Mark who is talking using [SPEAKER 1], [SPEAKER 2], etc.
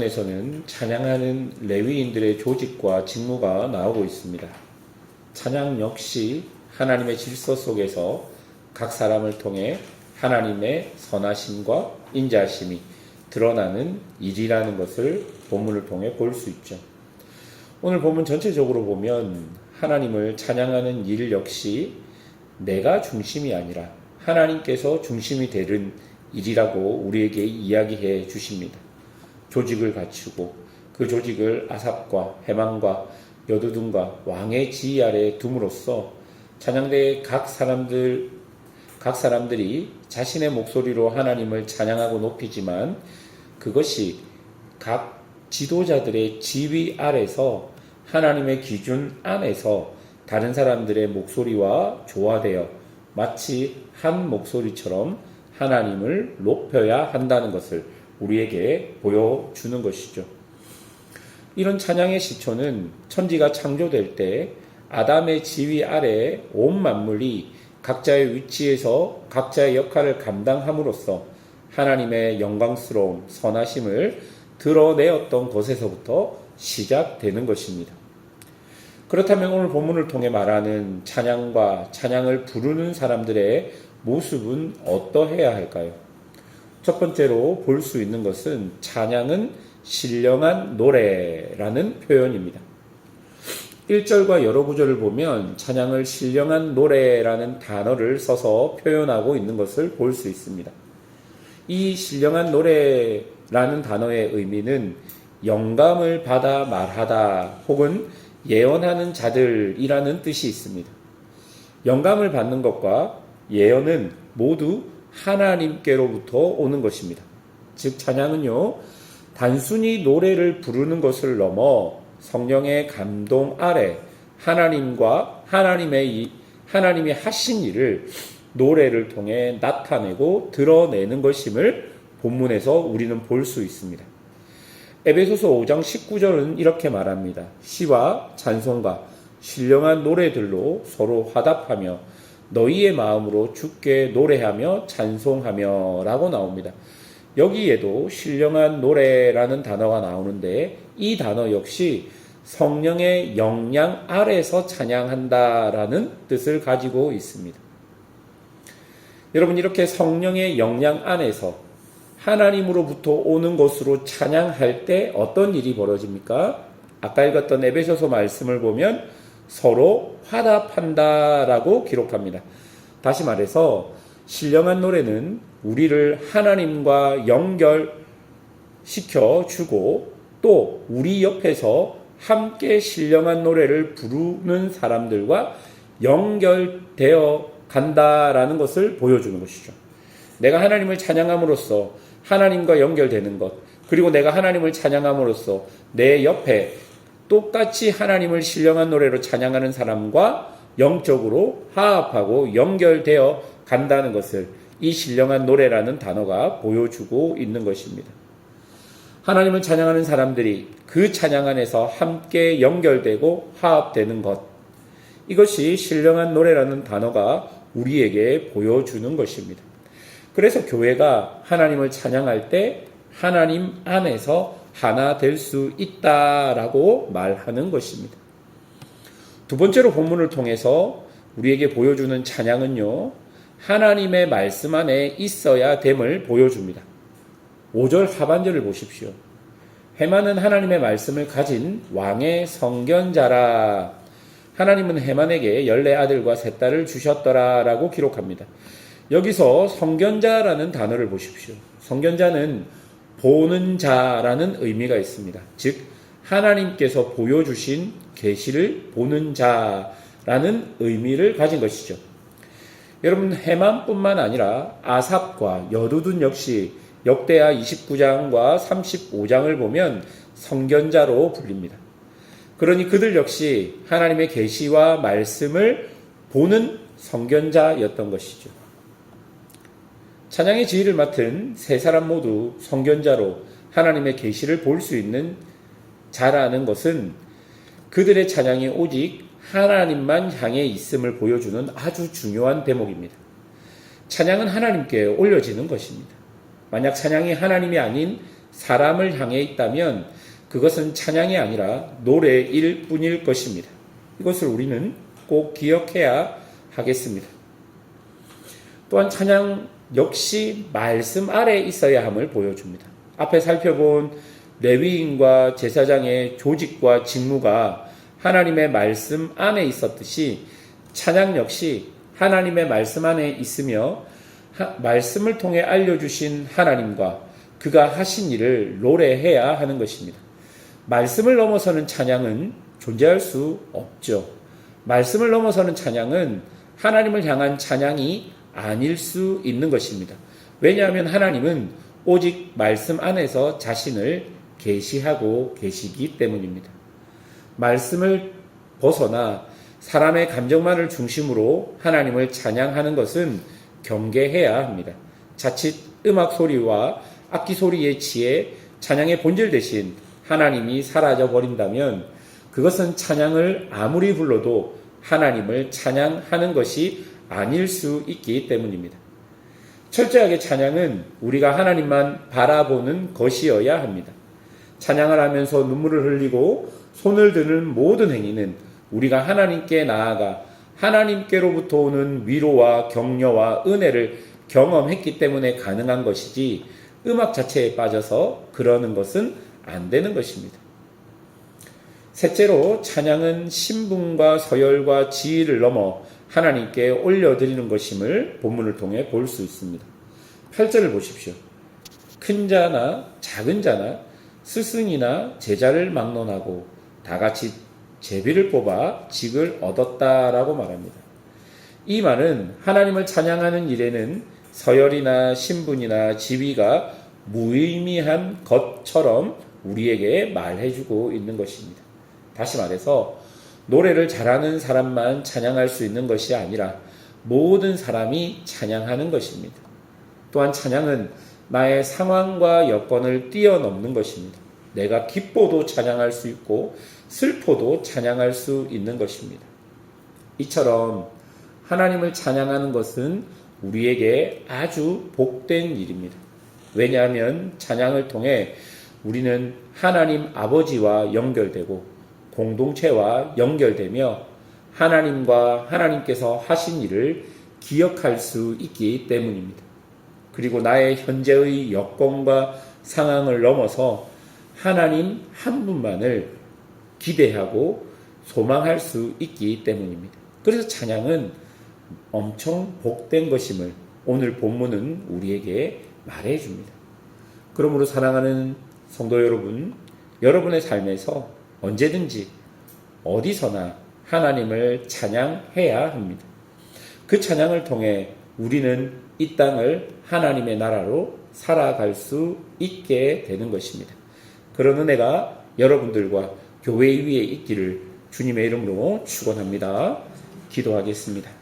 [SPEAKER 1] 에서는 찬양하는 레위인들의 조직과 직무가 나오고 있습니다. 찬양 역시 하나님의 질서 속에서 각 사람을 통해 하나님의 선하심과 인자하심이 드러나는 일이라는 것을 본문을 통해 볼 수 있죠. 오늘 본문 전체적으로 보면 하나님을 찬양하는 일 역시 내가 중심이 아니라 하나님께서 중심이 되는 일이라고 우리에게 이야기해 주십니다. 조직을 갖추고 그 조직을 아삽과 헤만과 여두둔과 왕의 지휘 아래에 둠으로써 찬양대의 각 사람들이 자신의 목소리로 하나님을 찬양하고 높이지만 그것이 각 지도자들의 지휘 아래서 하나님의 기준 안에서 다른 사람들의 목소리와 조화되어 마치 한 목소리처럼 하나님을 높여야 한다는 것을 우리에게 보여주는 것이죠. 이런 찬양의 시초는 천지가 창조될 때 아담의 지휘 아래 온 만물이 각자의 위치에서 각자의 역할을 감당함으로써 하나님의 영광스러움, 선하심을 드러내었던 것에서부터 시작되는 것입니다. 그렇다면 오늘 본문을 통해 말하는 찬양과 찬양을 부르는 사람들의 모습은 어떠해야 할까요? 첫 번째로 볼 수 있는 것은 찬양은 신령한 노래라는 표현입니다. 1절과 여러 구절을 보면 찬양을 신령한 노래라는 단어를 써서 표현하고 있는 것을 볼 수 있습니다. 이 신령한 노래라는 단어의 의미는 영감을 받아 말하다 혹은 예언하는 자들이라는 뜻이 있습니다. 영감을 받는 것과 예언은 모두 하나님께로부터 오는 것입니다. 즉 찬양은요, 단순히 노래를 부르는 것을 넘어 성령의 감동 아래 하나님이 하신 일을 노래를 통해 나타내고 드러내는 것임을 본문에서 우리는 볼 수 있습니다. 에베소서 5장 19절은 이렇게 말합니다. 시와 찬송과 신령한 노래들로 서로 화답하며 너희의 마음으로 주께 노래하며 찬송하며 라고 나옵니다. 여기에도 신령한 노래라는 단어가 나오는데 이 단어 역시 성령의 영향 아래서 찬양한다라는 뜻을 가지고 있습니다. 여러분, 이렇게 성령의 영향 안에서 하나님으로부터 오는 것으로 찬양할 때 어떤 일이 벌어집니까? 아까 읽었던 에베소서 말씀을 보면 서로 화답한다라고 기록합니다. 다시 말해서 신령한 노래는 우리를 하나님과 연결시켜 주고 또 우리 옆에서 함께 신령한 노래를 부르는 사람들과 연결되어 간다라는 것을 보여주는 것이죠. 내가 하나님을 찬양함으로써 하나님과 연결되는 것, 그리고 내가 하나님을 찬양함으로써 내 옆에 똑같이 하나님을 신령한 노래로 찬양하는 사람과 영적으로 화합하고 연결되어 간다는 것을 이 신령한 노래라는 단어가 보여주고 있는 것입니다. 하나님을 찬양하는 사람들이 그 찬양 안에서 함께 연결되고 화합되는 것, 이것이 신령한 노래라는 단어가 우리에게 보여주는 것입니다. 그래서 교회가 하나님을 찬양할 때 하나님 안에서 하나 될 수 있다라고 말하는 것입니다. 두 번째로 본문을 통해서 우리에게 보여주는 찬양은요, 하나님의 말씀 안에 있어야 됨을 보여줍니다. 5절 하반절을 보십시오. 헤만은 하나님의 말씀을 가진 왕의 성견자라. 하나님은 헤만에게 14아들과 3딸을 주셨더라 라고 기록합니다. 여기서 성견자라는 단어를 보십시오. 성견자는 보는 자라는 의미가 있습니다. 즉 하나님께서 보여주신 계시를 보는 자라는 의미를 가진 것이죠. 여러분, 헤만뿐만 아니라 아삽과 여두둔 역시 역대하 29장과 35장을 보면 성견자로 불립니다. 그러니 그들 역시 하나님의 계시와 말씀을 보는 성견자였던 것이죠. 찬양의 지휘를 맡은 세 사람 모두 성견자로 하나님의 계시를 볼 수 있는 자라는 것은 그들의 찬양이 오직 하나님만 향해 있음을 보여주는 아주 중요한 대목입니다. 찬양은 하나님께 올려지는 것입니다. 만약 찬양이 하나님이 아닌 사람을 향해 있다면 그것은 찬양이 아니라 노래일 뿐일 것입니다. 이것을 우리는 꼭 기억해야 하겠습니다. 또한 찬양 역시 말씀 아래에 있어야 함을 보여줍니다. 앞에 살펴본 레위인과 제사장의 조직과 직무가 하나님의 말씀 안에 있었듯이 찬양 역시 하나님의 말씀 안에 있으며 말씀을 통해 알려주신 하나님과 그가 하신 일을 노래해야 하는 것입니다. 말씀을 넘어서는 찬양은 존재할 수 없죠. 말씀을 넘어서는 찬양은 하나님을 향한 찬양이 아닐 수 있는 것입니다. 왜냐하면 하나님은 오직 말씀 안에서 자신을 계시하고 계시기 때문입니다. 말씀을 벗어나 사람의 감정만을 중심으로 하나님을 찬양하는 것은 경계해야 합니다. 자칫 음악 소리와 악기 소리에 취해 찬양의 본질 대신 하나님이 사라져 버린다면 그것은 찬양을 아무리 불러도 하나님을 찬양하는 것이 아닐 수 있기 때문입니다. 철저하게 찬양은 우리가 하나님만 바라보는 것이어야 합니다. 찬양을 하면서 눈물을 흘리고 손을 드는 모든 행위는 우리가 하나님께 나아가 하나님께로부터 오는 위로와 격려와 은혜를 경험했기 때문에 가능한 것이지 음악 자체에 빠져서 그러는 것은 안 되는 것입니다. 셋째로 찬양은 신분과 서열과 지위를 넘어 하나님께 올려드리는 것임을 본문을 통해 볼 수 있습니다. 8절을 보십시오. 큰 자나 작은 자나 스승이나 제자를 막론하고 다같이 제비를 뽑아 직을 얻었다라고 말합니다. 이 말은 하나님을 찬양하는 일에는 서열이나 신분이나 지위가 무의미한 것처럼 우리에게 말해주고 있는 것입니다. 다시 말해서 노래를 잘하는 사람만 찬양할 수 있는 것이 아니라 모든 사람이 찬양하는 것입니다. 또한 찬양은 나의 상황과 여건을 뛰어넘는 것입니다. 내가 기뻐도 찬양할 수 있고 슬퍼도 찬양할 수 있는 것입니다. 이처럼 하나님을 찬양하는 것은 우리에게 아주 복된 일입니다. 왜냐하면 찬양을 통해 우리는 하나님 아버지와 연결되고 공동체와 연결되며 하나님과 하나님께서 하신 일을 기억할 수 있기 때문입니다. 그리고 나의 현재의 여건과 상황을 넘어서 하나님 한 분만을 기대하고 소망할 수 있기 때문입니다. 그래서 찬양은 엄청 복된 것임을 오늘 본문은 우리에게 말해줍니다. 그러므로 사랑하는 성도 여러분, 여러분의 삶에서 언제든지 어디서나 하나님을 찬양해야 합니다. 그 찬양을 통해 우리는 이 땅을 하나님의 나라로 살아갈 수 있게 되는 것입니다. 그런 은혜가 여러분들과 교회 위에 있기를 주님의 이름으로 축원합니다. 기도하겠습니다.